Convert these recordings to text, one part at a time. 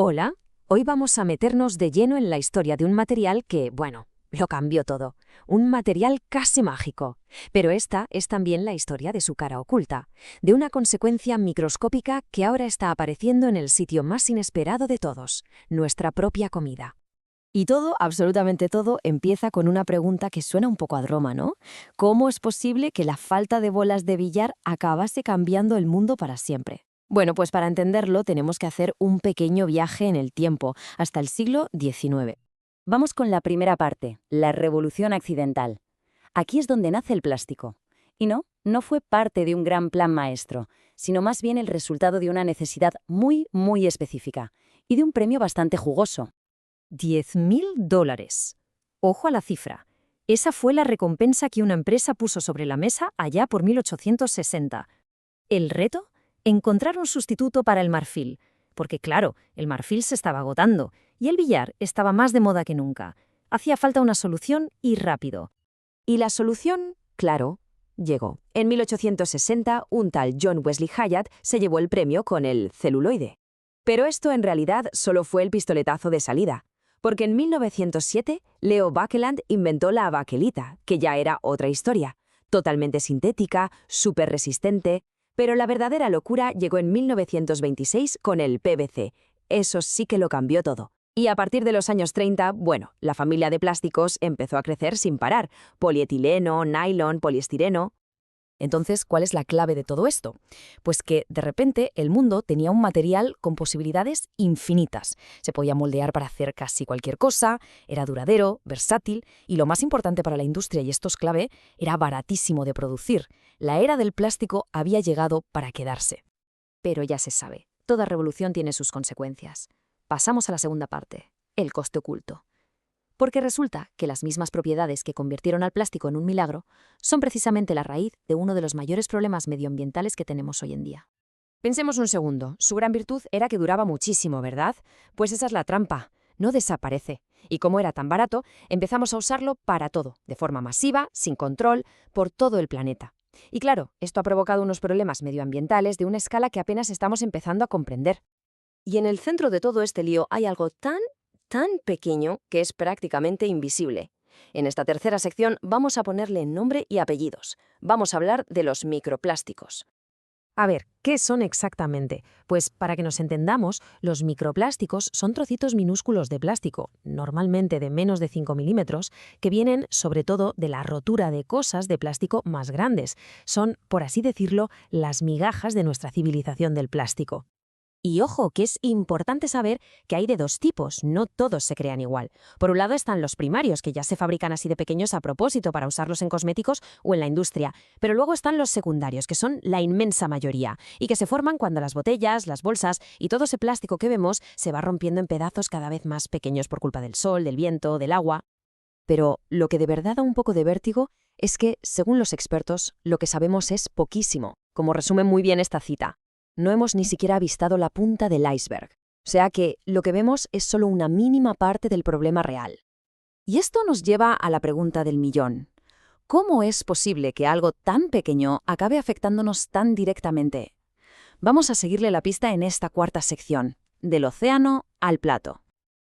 Hola, hoy vamos a meternos de lleno en la historia de un material que, bueno, lo cambió todo. Un material casi mágico. Pero esta es también la historia de su cara oculta, de una consecuencia microscópica que ahora está apareciendo en el sitio más inesperado de todos, nuestra propia comida. Y todo, absolutamente todo, empieza con una pregunta que suena un poco a broma, ¿no? ¿Cómo es posible que la falta de bolas de billar acabase cambiando el mundo para siempre? Bueno, pues para entenderlo tenemos que hacer un pequeño viaje en el tiempo, hasta el siglo XIX. Vamos con la primera parte, la revolución accidental. Aquí es donde nace el plástico. Y no fue parte de un gran plan maestro, sino más bien el resultado de una necesidad muy específica y de un premio bastante jugoso. $10.000. Ojo a la cifra. Esa fue la recompensa que una empresa puso sobre la mesa allá por 1860. ¿El reto? Encontrar un sustituto para el marfil. Porque claro, el marfil se estaba agotando y el billar estaba más de moda que nunca. Hacía falta una solución y rápido. Y la solución, claro, llegó. En 1860, un tal John Wesley Hyatt se llevó el premio con el celuloide. Pero esto en realidad solo fue el pistoletazo de salida, porque en 1907 Leo Baekeland inventó la bakelita, que ya era otra historia, totalmente sintética, súper resistente, pero la verdadera locura llegó en 1926 con el PVC. Eso sí que lo cambió todo. Y a partir de los años 30, bueno, la familia de plásticos empezó a crecer sin parar. Polietileno, nylon, poliestireno. Entonces, ¿cuál es la clave de todo esto? Pues que, de repente, el mundo tenía un material con posibilidades infinitas. Se podía moldear para hacer casi cualquier cosa, era duradero, versátil y, lo más importante para la industria, y esto es clave, era baratísimo de producir. La era del plástico había llegado para quedarse. Pero ya se sabe, toda revolución tiene sus consecuencias. Pasamos a la segunda parte, el coste oculto. Porque resulta que las mismas propiedades que convirtieron al plástico en un milagro son precisamente la raíz de uno de los mayores problemas medioambientales que tenemos hoy en día. Pensemos un segundo, su gran virtud era que duraba muchísimo, ¿verdad? Pues esa es la trampa, no desaparece. Y como era tan barato, empezamos a usarlo para todo, de forma masiva, sin control, por todo el planeta. Y claro, esto ha provocado unos problemas medioambientales de una escala que apenas estamos empezando a comprender. Y en el centro de todo este lío hay algo tan pequeño que es prácticamente invisible. En esta tercera sección vamos a ponerle nombre y apellidos. Vamos a hablar de los microplásticos. A ver, ¿qué son exactamente? Pues para que nos entendamos, los microplásticos son trocitos minúsculos de plástico, normalmente de menos de 5 milímetros, que vienen sobre todo de la rotura de cosas de plástico más grandes. Son, por así decirlo, las migajas de nuestra civilización del plástico. Y ojo, que es importante saber que hay de dos tipos, no todos se crean igual. Por un lado están los primarios, que ya se fabrican así de pequeños a propósito para usarlos en cosméticos o en la industria. Pero luego están los secundarios, que son la inmensa mayoría, y que se forman cuando las botellas, las bolsas y todo ese plástico que vemos se va rompiendo en pedazos cada vez más pequeños por culpa del sol, del viento, del agua. Pero lo que de verdad da un poco de vértigo es que, según los expertos, lo que sabemos es poquísimo, como resume muy bien esta cita. No hemos ni siquiera avistado la punta del iceberg. O sea que lo que vemos es solo una mínima parte del problema real. Y esto nos lleva a la pregunta del millón. ¿Cómo es posible que algo tan pequeño acabe afectándonos tan directamente? Vamos a seguirle la pista en esta cuarta sección, del océano al plato.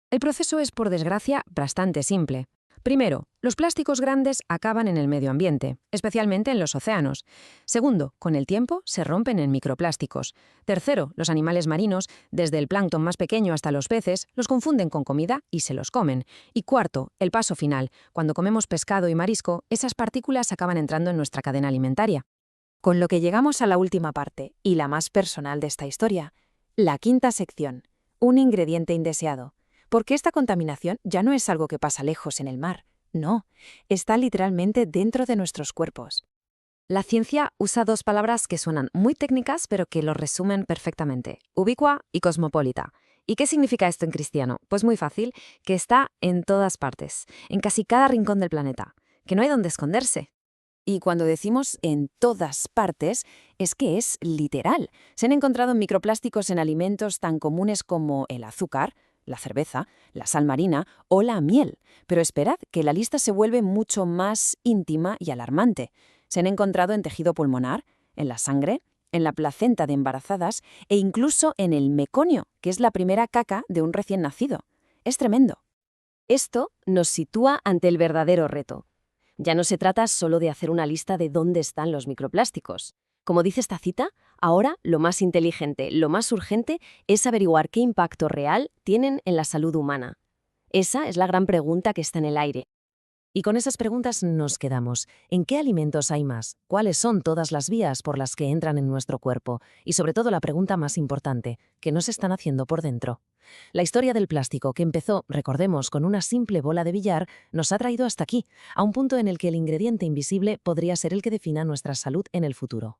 El proceso es, por desgracia, bastante simple. Primero, los plásticos grandes acaban en el medio ambiente, especialmente en los océanos. Segundo, con el tiempo se rompen en microplásticos. Tercero, los animales marinos, desde el plancton más pequeño hasta los peces, los confunden con comida y se los comen. Y cuarto, el paso final. Cuando comemos pescado y marisco, esas partículas acaban entrando en nuestra cadena alimentaria. Con lo que llegamos a la última parte, y la más personal de esta historia, la quinta sección, un ingrediente indeseado. Porque esta contaminación ya no es algo que pasa lejos en el mar, no, está literalmente dentro de nuestros cuerpos. La ciencia usa dos palabras que suenan muy técnicas pero que lo resumen perfectamente, ubicua y cosmopolita. ¿Y qué significa esto en cristiano? Pues muy fácil, que está en todas partes, en casi cada rincón del planeta, que no hay donde esconderse. Y cuando decimos en todas partes, es que es literal. Se han encontrado microplásticos en alimentos tan comunes como el azúcar, la cerveza, la sal marina o la miel. Pero esperad, que la lista se vuelve mucho más íntima y alarmante. Se han encontrado en tejido pulmonar, en la sangre, en la placenta de embarazadas e incluso en el meconio, que es la primera caca de un recién nacido. Es tremendo. Esto nos sitúa ante el verdadero reto. Ya no se trata solo de hacer una lista de dónde están los microplásticos. Como dice esta cita, ahora lo más inteligente, lo más urgente es averiguar qué impacto real tienen en la salud humana. Esa es la gran pregunta que está en el aire. Y con esas preguntas nos quedamos. ¿En qué alimentos hay más? ¿Cuáles son todas las vías por las que entran en nuestro cuerpo? Y sobre todo la pregunta más importante, ¿qué nos están haciendo por dentro? La historia del plástico, que empezó, recordemos, con una simple bola de billar, nos ha traído hasta aquí, a un punto en el que el ingrediente invisible podría ser el que defina nuestra salud en el futuro.